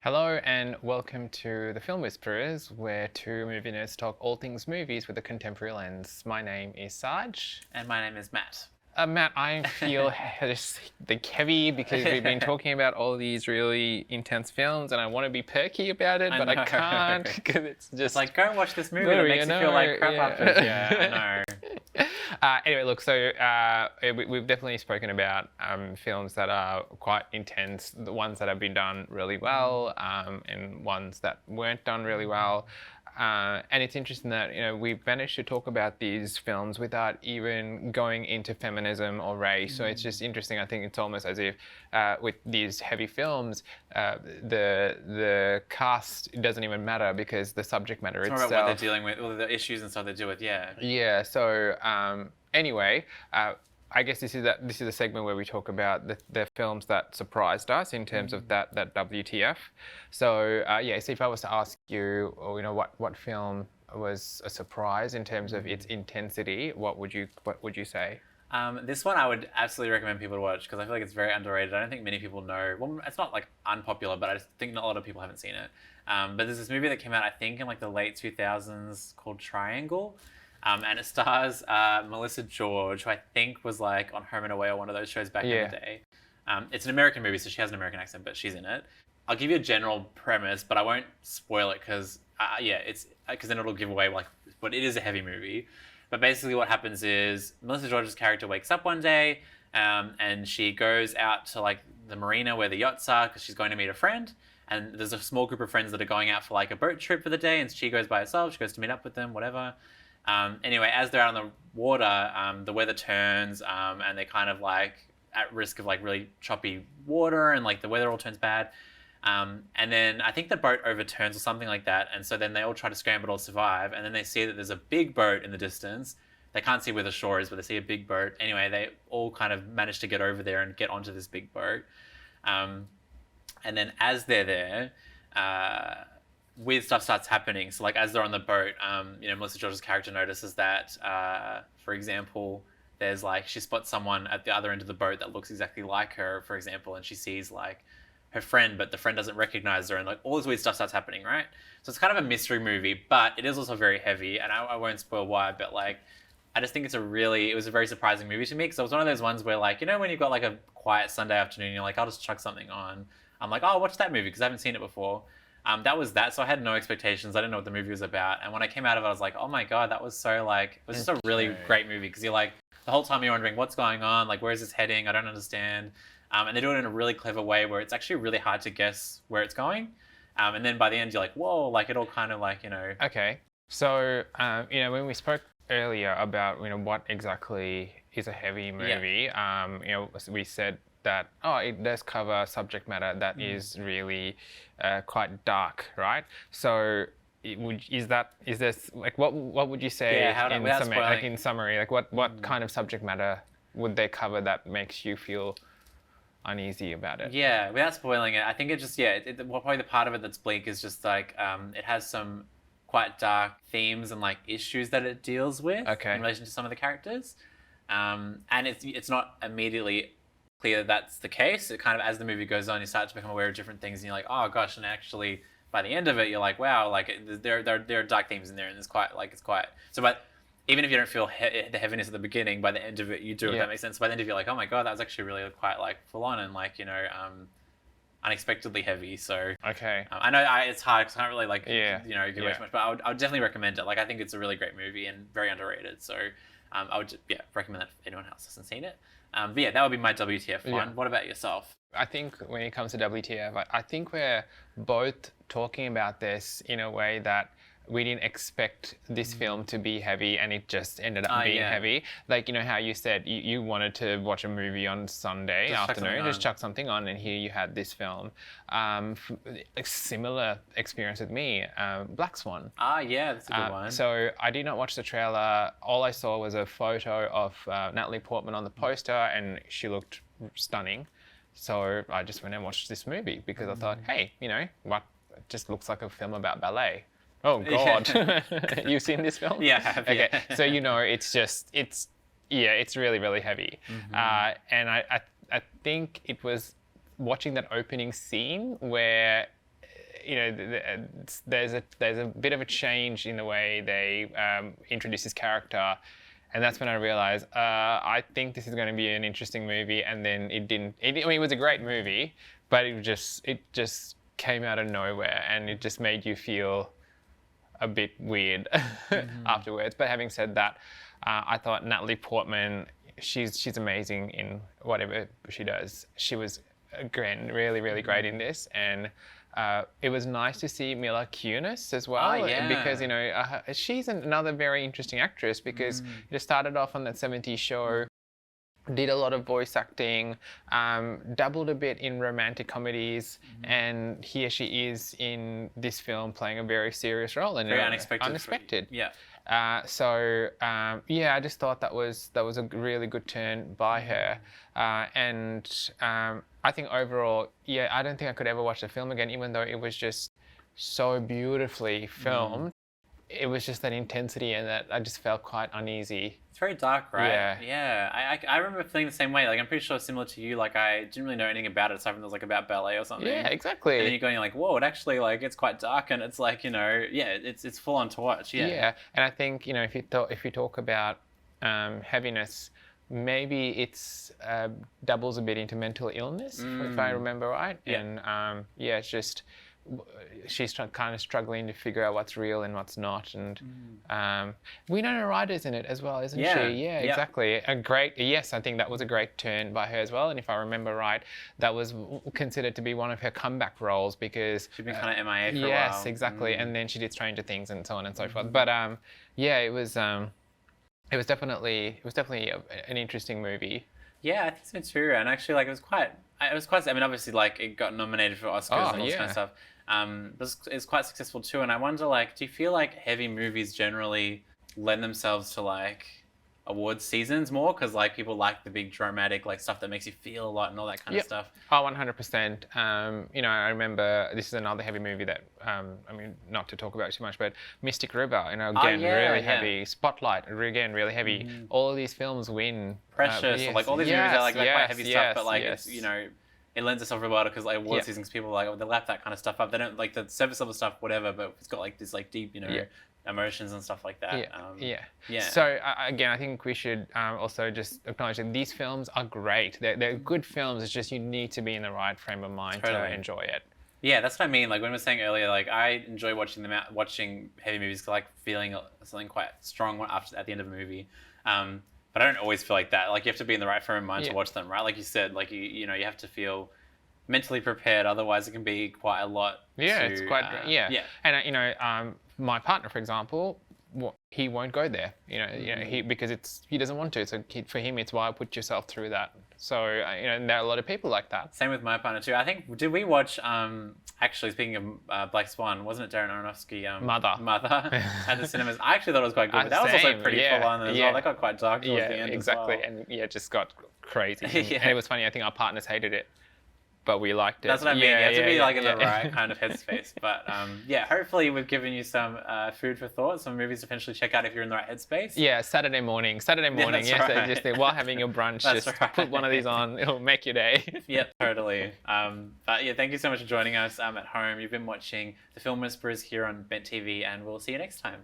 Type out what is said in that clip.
Hello and welcome to the Film Whisperers, where two movie nerds talk all things movies with a contemporary lens. My name is Saj. And my name is Matt. Matt, I feel just heavy because we've been talking about all these really intense films, and I want to be perky about it, but I can't because it's just like, go and watch this movie that makes you feel like crap after. Yeah, I know. Anyway, look, so we've definitely spoken about films that are quite intense, the ones that have been done really well, and ones that weren't done really well. And it's interesting that we've managed to talk about these films without even going into feminism or race. So it's just interesting. I think it's almost as if with these heavy films, the cast doesn't even matter because the subject matter itself. It's more about what they're dealing with, all the issues and stuff they deal with. Yeah. Yeah. So anyway. I guess this is a segment where we talk about the films that surprised us in terms of that WTF. So so if I was to ask you, what film was a surprise in terms of its intensity, what would you say? This one I would absolutely recommend people to watch because I feel like it's very underrated. I don't think many people know. Well, it's not like unpopular, but I just think not a lot of people haven't seen it. But there's this movie that came out, I think, in like the late 2000s called Triangle. And it stars Melissa George, who I think was like on Home and Away or one of those shows back in the day. It's an American movie, so she has an American accent, but she's in it. I'll give you a general premise, but I won't spoil it because then it'll give away but it is a heavy movie. But basically, what happens is Melissa George's character wakes up one day, and she goes out to like the marina where the yachts are because she's going to meet a friend. And there's a small group of friends that are going out for like a boat trip for the day, and she goes by herself. She goes to meet up with them, whatever. Anyway, as they're out on the water, the weather turns, and they're kind of like at risk of like really choppy water, and like the weather all turns bad. And then I think the boat overturns or something like that, and so then they all try to scramble to survive, and then they see that there's a big boat in the distance. They can't see where the shore is, but they see a big boat. Anyway, they all kind of manage to get over there and get onto this big boat. And then as they're there, weird stuff starts happening. So like as they're on the boat, Melissa George's character notices that, for example, there's like she spots someone at the other end of the boat that looks exactly like her, for example, and she sees like her friend, but the friend doesn't recognize her, and like all this weird stuff starts happening, right? So it's kind of a mystery movie, but it is also very heavy, and I won't spoil why, but like I just think it was a very surprising movie to me because it was one of those ones where like when you've got like a quiet Sunday afternoon, you're like, I'll just chuck something on. I'm like, oh, I'll watch that movie because I haven't seen it before. That was that, so I had no expectations. I didn't know what the movie was about, and when I came out of it, I was like, "Oh my god, that was so like it was just a really great movie." Because you're like the whole time you're wondering what's going on, like where is this heading? I don't understand. And they do it in a really clever way where it's actually really hard to guess where it's going. And then by the end, you're like, "Whoa!" Like it all kind of like Okay, so when we spoke earlier about what exactly is a heavy movie, we said that it does cover subject matter that is really quite dark, right? So is this like what would you say in summary, like what kind of subject matter would they cover that makes you feel uneasy about it? Yeah, without spoiling it, I think it just probably the part of it that's bleak is just like it has some quite dark themes and like issues that it deals with in relation to some of the characters, and it's not immediately clear that's the case. It kind of, as the movie goes on, you start to become aware of different things, and you're like, oh gosh, and actually by the end of it, you're like, wow, like there are dark themes in there, and it's quite so. But even if you don't feel the heaviness at the beginning, by the end of it, you do. If that makes sense. By the end of it, you're like, oh my god, that was actually really quite like full on and like unexpectedly heavy. So I know it's hard because I can't really give away too much, but I would definitely recommend it. Like I think it's a really great movie and very underrated. So I would recommend that if anyone else hasn't seen it. But that would be my WTF one. What about yourself? I think when it comes to WTF, I think we're both talking about this in a way that we didn't expect this film to be heavy, and it just ended up being heavy. Like, how you said you wanted to watch a movie on Sunday afternoon, just chuck something on, and here you had this film. A similar experience with me, Black Swan. Yeah, that's a good one. So I did not watch the trailer. All I saw was a photo of Natalie Portman on the poster, and she looked stunning. So I just went and watched this movie because I thought, hey, what? It just looks like a film about ballet. Oh God, you've seen this film? Yeah, I have. Okay, so it's really, really heavy. And I think it was watching that opening scene where there's a bit of a change in the way they introduce his character, and that's when I realized I think this is going to be an interesting movie. And then it didn't. It was a great movie, but it just came out of nowhere, and it just made you feel a bit weird afterwards. But having said that, I thought Natalie Portman, she's amazing in whatever she does. She was again really great in this, and it was nice to see Mila Kunis as well, because she's another very interesting actress, because it started off on that 70s show, did a lot of voice acting, dabbled a bit in romantic comedies, and here she is in this film playing a very serious role, and very unexpected. I just thought that was a really good turn by her, and I think overall, I don't think I could ever watch the film again, even though it was just so beautifully filmed. It was just that intensity, and that I just felt quite uneasy. It's very dark, right? Yeah. I remember feeling the same way. Like, I'm pretty sure similar to you. Like, I didn't really know anything about it aside from it was like about ballet or something. Yeah, exactly. And then you're going like, whoa, it actually like it's quite dark, and it's like it's full on to watch. Yeah, and I think if you talk about heaviness, maybe it's doubles a bit into mental illness, if I remember right. Yeah. And it's just she's kind of struggling to figure out what's real and what's not, and Winona Ryder's in it as well, isn't she? Yeah, exactly. I think that was a great turn by her as well, and if I remember right, that was considered to be one of her comeback roles, because she'd been kind of MIA for a while. Yes, exactly, and then she did Stranger Things and so on and so forth. But it was definitely an interesting movie. Yeah, I think so too. And actually, like, it was quite. I mean, obviously, like, it got nominated for Oscars and all this kind of stuff. But it's quite successful too. And I wonder, like, do you feel like heavy movies generally lend themselves to like awards seasons more, because like people like the big dramatic like stuff that makes you feel a lot and all that kind of stuff? Oh, 100%. I remember this is another heavy movie that I mean, not to talk about too much, but Mystic River, again, really heavy. Spotlight, again, really heavy. All of these films win. Precious, like all these movies are like quite heavy stuff, but like it's it lends itself really well because like award seasons, people are like they lap that kind of stuff up. They don't like the surface level stuff, whatever, but it's got like this like deep, emotions and stuff like that. So again, I think we should also just acknowledge that these films are great. They're good films. It's just you need to be in the right frame of mind to enjoy it. Yeah, that's what I mean. Like when we were saying earlier, like I enjoy watching heavy movies, like feeling something quite strong at the end of a movie. But I don't always feel like that. Like you have to be in the right frame of mind to watch them, right? Like you said, like you have to feel mentally prepared. Otherwise, it can be quite a lot. It's quite And my partner, for example, he won't go there. Because he doesn't want to. So for him, it's why put yourself through that. So and there are a lot of people like that. Same with my partner too. I think did we watch actually speaking of Black Swan, wasn't it Darren Aronofsky Mother at the cinemas? I actually thought it was quite good, but that was also pretty full on as well. That got quite dark towards the end exactly. as well. And it just got crazy. And it was funny. I think our partners hated it, but we liked it. That's what I mean. You have to be like in the right kind of headspace. But hopefully we've given you some food for thought, some movies to potentially check out if you're in the right headspace. Yeah, Saturday morning. Just while having your brunch, put one of these on. It'll make your day. Yep, totally. But thank you so much for joining us at home. You've been watching The Film Whisperers here on Bent TV, and we'll see you next time.